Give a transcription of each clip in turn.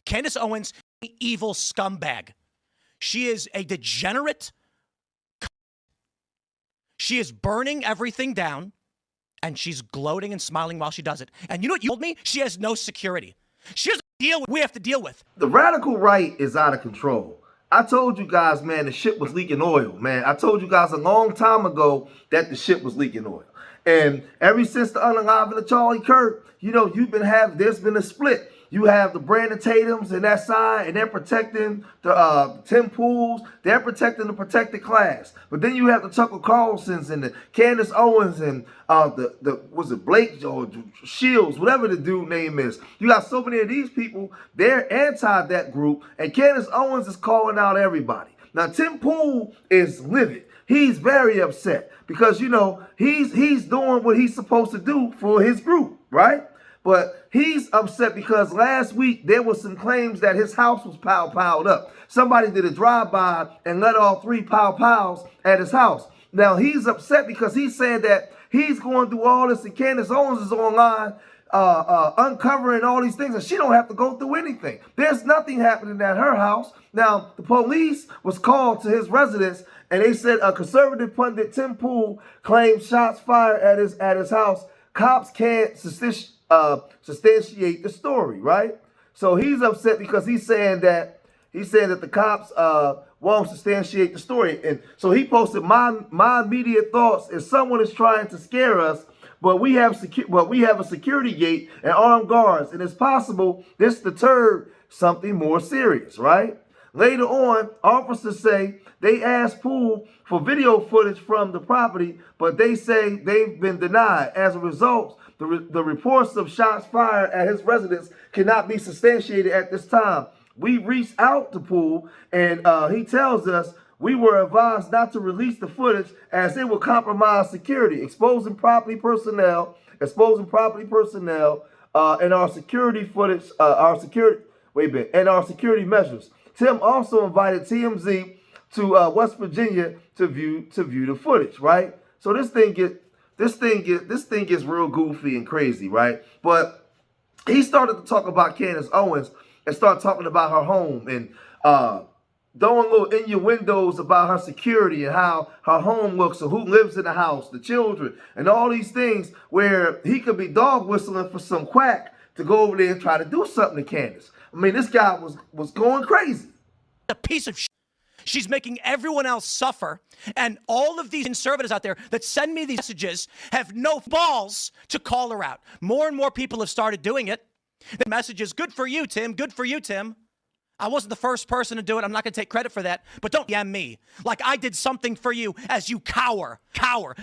Candace Owens, evil scumbag. She is a degenerate. She is burning everything down, and she's gloating and smiling while she does it. And you know what you told me? She has no security. She has a deal we have to deal with. The radical right is out of control. I told you guys, man, the ship was leaking oil, man. I told you guys a long time ago that the ship was leaking oil. And ever since the unaliving of Charlie Kirk, you know, there's been a split. You have the Brandon Tatums and that side, and they're protecting the Tim Pools. They're protecting the protected class. But then you have the Tucker Carlsons and the Candace Owens and was it Blake or Shields, whatever the dude name is. You got so many of these people. They're anti that group, and Candace Owens is calling out everybody. Now Tim Pool is livid. He's very upset because, you know, he's doing what he's supposed to do for his group, right? But he's upset because last week there was some claims that his house was piled up. Somebody did a drive-by and let off 3 pows at his house. Now he's upset because he's saying that he's going through all this and Candace Owens is online uncovering all these things and she don't have to go through anything. There's nothing happening at her house. Now the police was called to his residence and they said a conservative pundit, Tim Pool, claimed shots fired at his house. Cops can't substantiate the story, right? So he's upset because he's saying that the cops won't substantiate the story. And so he posted, my immediate thoughts is someone is trying to scare us, but we have a security gate and armed guards, and it's possible this deterred something more serious, right? Later on, officers say they asked Poole for video footage from the property, but they say they've been denied. As a result, the reports of shots fired at his residence cannot be substantiated at this time. We reached out to Poole, and he tells us we were advised not to release the footage as it would compromise security, exposing property personnel, and our security footage, and our security measures. Tim also invited TMZ to West Virginia to view the footage, right? So this thing gets real goofy and crazy, right? But he started to talk about Candace Owens and start talking about her home and throwing little innuendos about her security and how her home looks and who lives in the house, the children, and all these things where he could be dog whistling for some quack to go over there and try to do something to Candace. I mean, this guy was going crazy. A piece of shit. She's making everyone else suffer. And all of these conservatives out there that send me these messages have no balls to call her out. More and more people have started doing it. The message is, good for you, Tim. Good for you, Tim. I wasn't the first person to do it. I'm not going to take credit for that. But don't DM me like I did something for you as you cower,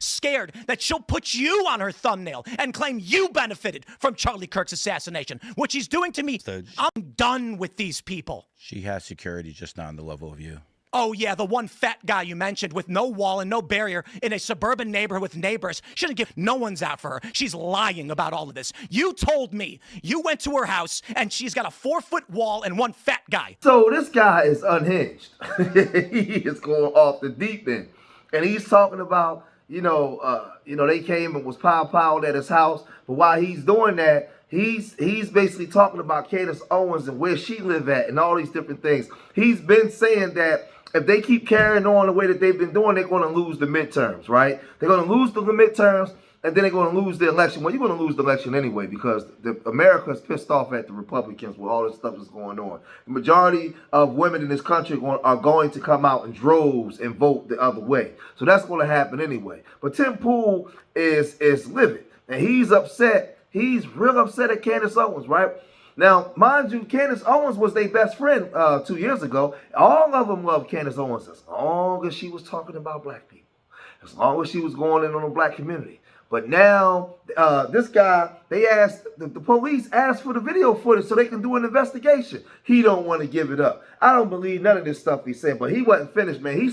scared that she'll put you on her thumbnail and claim you benefited from Charlie Kirk's assassination, which he's doing to me. I'm done with these people. She has security, just not on the level of you. Oh, yeah, the one fat guy you mentioned with no wall and no barrier in a suburban neighborhood with neighbors. She doesn't give, no one's out for her. She's lying about all of this. You told me you went to her house and she's got a 4-foot wall and one fat guy. So this guy is unhinged. He is going off the deep end. And he's talking about, they came and was piled at his house. But while he's doing that, he's basically talking about Candace Owens and where she live at and all these different things. He's been saying that if they keep carrying on the way that they've been doing, they're going to lose the midterms, right? They're going to lose the midterms, and then they're going to lose the election. Well, you're going to lose the election anyway because America is pissed off at the Republicans with all this stuff that's going on. The majority of women in this country are going to come out in droves and vote the other way. So that's going to happen anyway. But Tim Pool is livid, and he's upset. He's real upset at Candace Owens, right? Now, mind you, Candace Owens was their best friend 2 years ago. All of them loved Candace Owens as long as she was talking about black people, as long as she was going in on the black community. But now, this guy, the police asked for the video footage so they can do an investigation. He don't want to give it up. I don't believe none of this stuff he's saying, but he wasn't finished, man. I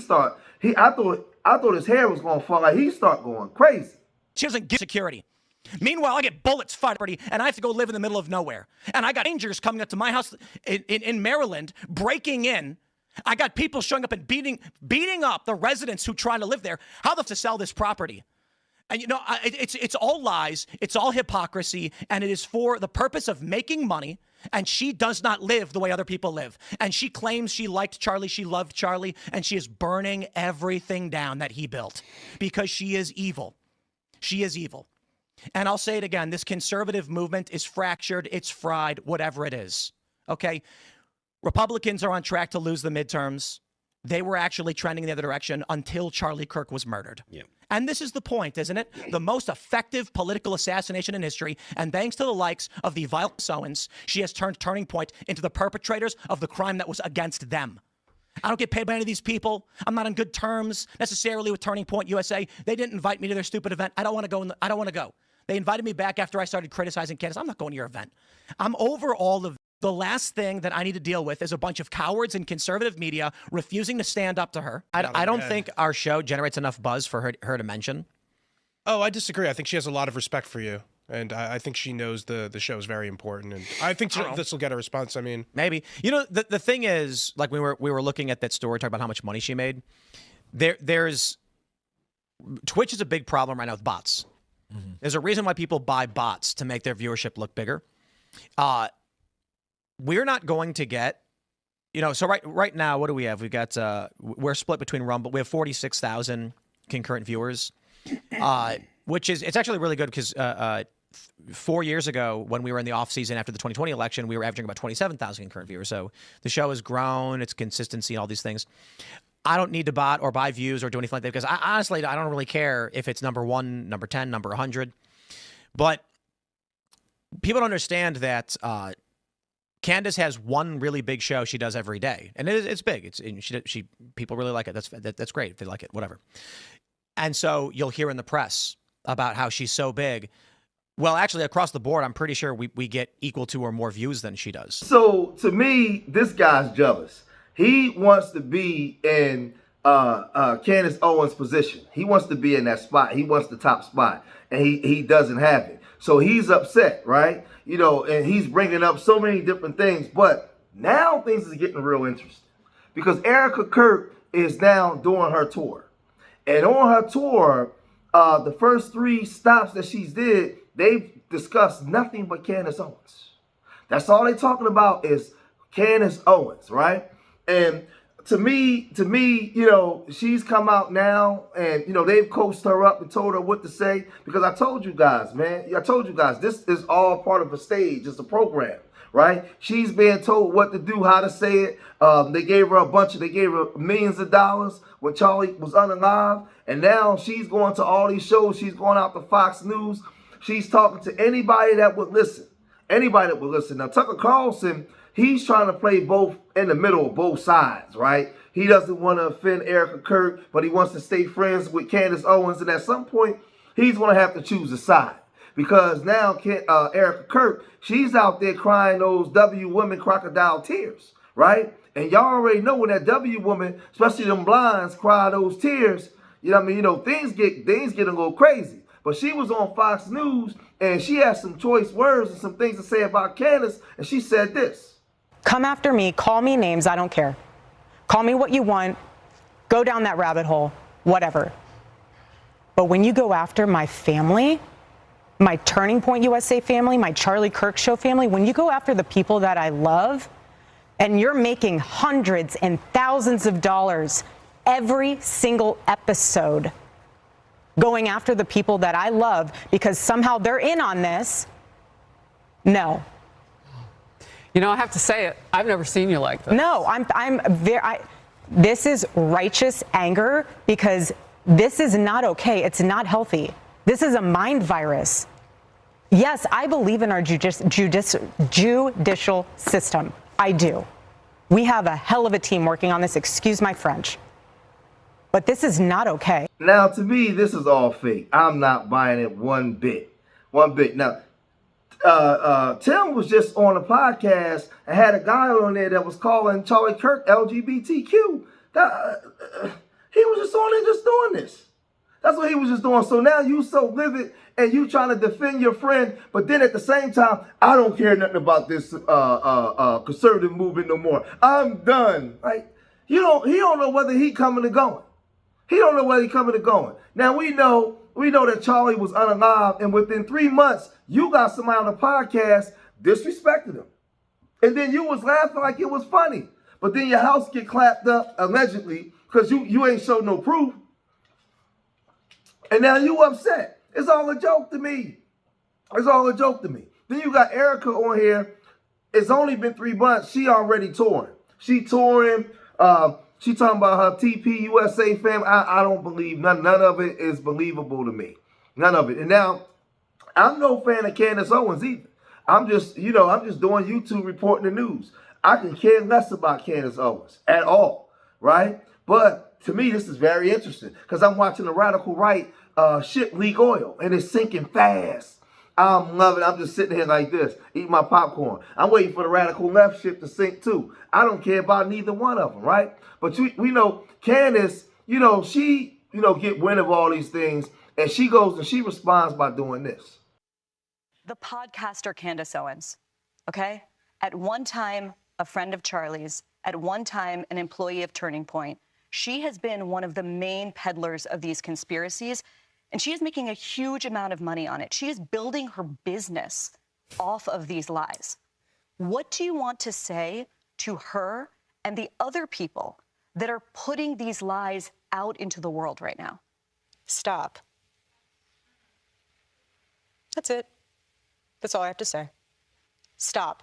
thought his hair was going to fall out. He started going crazy. She doesn't give security. Meanwhile, I get bullets fired and I have to go live in the middle of nowhere. And I got rangers coming up to my house in Maryland, breaking in. I got people showing up and beating up the residents who try to live there. How to sell this property? And it's all lies. It's all hypocrisy. And it is for the purpose of making money And she does not live the way other people live. And she claims she liked Charlie, she loved Charlie, and she is burning everything down that he built because she is evil. She is evil. And I'll say it again, this conservative movement is fractured, it's fried, whatever it is. Okay? Republicans are on track to lose the midterms. They were actually trending in the other direction until Charlie Kirk was murdered. Yeah. And this is the point, isn't it? The most effective political assassination in history. And thanks to the likes of the vile Owens, she has turned Turning Point into the perpetrators of the crime that was against them. I don't get paid by any of these people. I'm not on good terms necessarily with Turning Point USA. They didn't invite me to their stupid event. I don't want to go. I don't want to go. They invited me back after I started criticizing Candace. I'm not going to your event. I'm over all of the last thing that I need to deal with is a bunch of cowards in conservative media refusing to stand up to her. I don't think our show generates enough buzz for her to mention. Oh, I disagree. I think she has a lot of respect for you. And I think she knows the show is very important. And I think this will get a response. I mean, maybe. You know, the thing is, like we were looking at that story, talking about how much money she made. There's Twitch is a big problem right now with bots. Mm-hmm. There's a reason why people buy bots to make their viewership look bigger. We're not going to get, you know, so right now, what do we have? We've got, we're split between Rumble. We have 46,000 concurrent viewers, which is, it's actually really good because 4 years ago, when we were in the off season after the 2020 election, we were averaging about 27,000 concurrent viewers. So the show has grown, its consistency, and all these things. I don't need to bot or buy views or do anything like that because honestly, I don't really care if it's number 1, number 10, number 100. But people don't understand that Candace has one really big show she does every day, and it's big. She people really like it. That's great if they like it, whatever. And so you'll hear in the press about how she's so big. Well, actually, across the board, I'm pretty sure we get equal to or more views than she does. So to me, this guy's jealous. He wants to be in Candace Owens' position. He wants to be in that spot. He wants the top spot, and he doesn't have it. So he's upset, right? You know, and he's bringing up so many different things. But now things is getting real interesting because Erika Kirk is now doing her tour. And on her tour, the first 3 stops that she's did, they've discussed nothing but Candace Owens. That's all they're talking about is Candace Owens, right? And to me, you know, she's come out now and, you know, they've coached her up and told her what to say because I told you guys, man, this is all part of a stage. It's a program, right? She's being told what to do, how to say it. They gave her millions of dollars when Charlie was unalive. And now she's going to all these shows. She's going out to Fox News. She's talking to anybody that would listen. Now, Tucker Carlson, he's trying to play both in the middle of both sides, right? He doesn't want to offend Erika Kirk, but he wants to stay friends with Candace Owens. And at some point, he's going to have to choose a side. Because now Erika Kirk, she's out there crying those W women crocodile tears, right? And y'all already know when that W woman, especially them blinds, cry those tears, you know what I mean? You know, things get a little crazy. But she was on Fox News, and she had some choice words and some things to say about Candace, and she said this. Come after me, call me names, I don't care. Call me what you want, go down that rabbit hole, whatever. But when you go after my family, my Turning Point USA family, my Charlie Kirk Show family, when you go after the people that I love, and you're making hundreds and thousands of dollars every single episode, going after the people that I love because somehow they're in on this, no. You know, I have to say it. I've never seen you like this. No, this is righteous anger because this is not okay. It's not healthy. This is a mind virus. Yes, I believe in our judicial system. I do. We have a hell of a team working on this. Excuse my French. But this is not okay. Now, to me, this is all fake. I'm not buying it one bit. Now, Tim was just on a podcast and had a guy on there that was calling Charlie Kirk LGBTQ. He was just on there just doing this. That's what he was just doing. So now you so livid and you trying to defend your friend, but then at the same time, I don't care nothing about this conservative movement no more. I'm done. Like, he don't know whether he coming or going. He don't know whether he coming or going. Now we know that Charlie was unalive, and within 3 months, you got somebody on the podcast disrespected him. And then you was laughing like it was funny. But then your house get clapped up, allegedly, because you ain't showed no proof. And now you upset. It's all a joke to me. It's all a joke to me. Then you got Erika on here. It's only been 3 months. She already touring. She touring. She talking about her TP USA fam. I don't believe none of it is believable to me. None of it. And now, I'm no fan of Candace Owens either. I'm just doing YouTube reporting the news. I can care less about Candace Owens at all, right? But to me, this is very interesting because I'm watching the radical right ship leak oil and it's sinking fast. I'm loving it. I'm just sitting here like this, eating my popcorn. I'm waiting for the radical left ship to sink too. I don't care about neither one of them, right? But we know Candace, she, get wind of all these things and she goes and she responds by doing this. The podcaster Candace Owens, okay? At one time, a friend of Charlie's, at one time, an employee of Turning Point. She has been one of the main peddlers of these conspiracies, and she is making a huge amount of money on it. She is building her business off of these lies. What do you want to say to her and the other people that are putting these lies out into the world right now? Stop. That's it. That's all I have to say. Stop.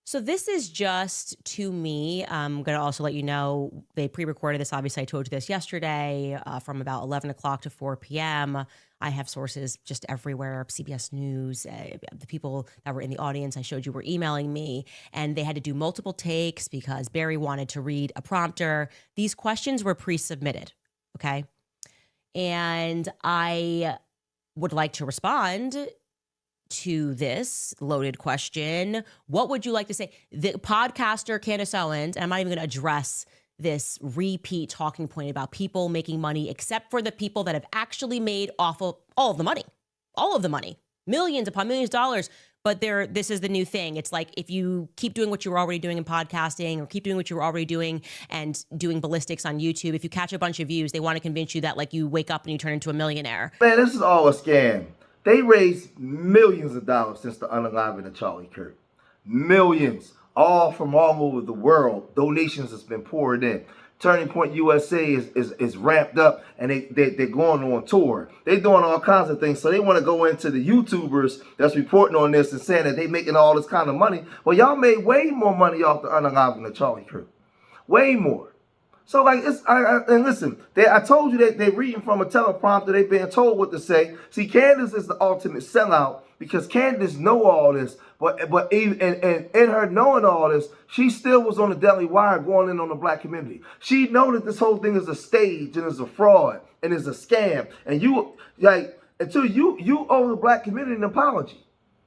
So this is just, to me, I'm going to also let you know, they pre-recorded this. Obviously, I told you this yesterday from about 11 o'clock to 4 p.m. I have sources just everywhere, CBS News. The people that were in the audience I showed you were emailing me, and they had to do multiple takes because Barry wanted to read a prompter. These questions were pre-submitted, okay? And I would like to respond to this loaded question. What would you like to say? The podcaster Candace Owens, and I'm not even going to address this repeat talking point about people making money, except for the people that have actually made off of all of the money, millions upon millions of dollars. But this is the new thing. It's like if you keep doing what you were already doing in podcasting or keep doing what you were already doing and doing ballistics on YouTube, if you catch a bunch of views, they want to convince you that like you wake up and you turn into a millionaire. Man, this is all a scam. They raised millions of dollars since the unaliving of Charlie Kirk. Millions. All from all over the world. Donations has been poured in. Turning Point USA is ramped up and they're going on tour. They're doing all kinds of things. So they want to go into the YouTubers that's reporting on this and saying that they making all this kind of money. Well, y'all made way more money off the unaliving of Charlie Kirk. Way more. So like and listen, I told you that they're reading from a teleprompter. They're being told what to say. See, Candace is the ultimate sellout because Candace know all this, but even and in her knowing all this, she still was on the Daily Wire going in on the black community. She know that this whole thing is a stage and is a fraud and is a scam. And you like until you owe the black community an apology.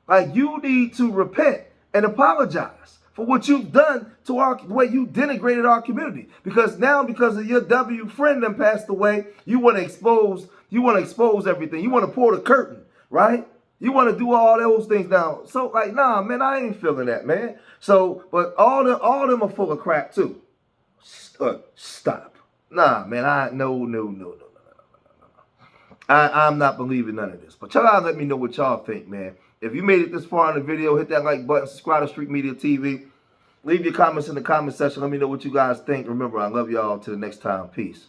Like you need to repent and apologize for what you've done to the way you denigrated our community. Because now, because of your W friend that passed away, you want to expose everything. You want to pull the curtain, right? You want to do all those things now. So like, nah, man, I ain't feeling that, man. So, but all of them are full of crap too. Stop. Nah, man, no. I'm not believing none of this. But y'all let me know what y'all think, man. If you made it this far in the video, hit that like button, subscribe to Street Media TV. Leave your comments in the comment section. Let me know what you guys think. Remember, I love y'all. Till the next time. Peace.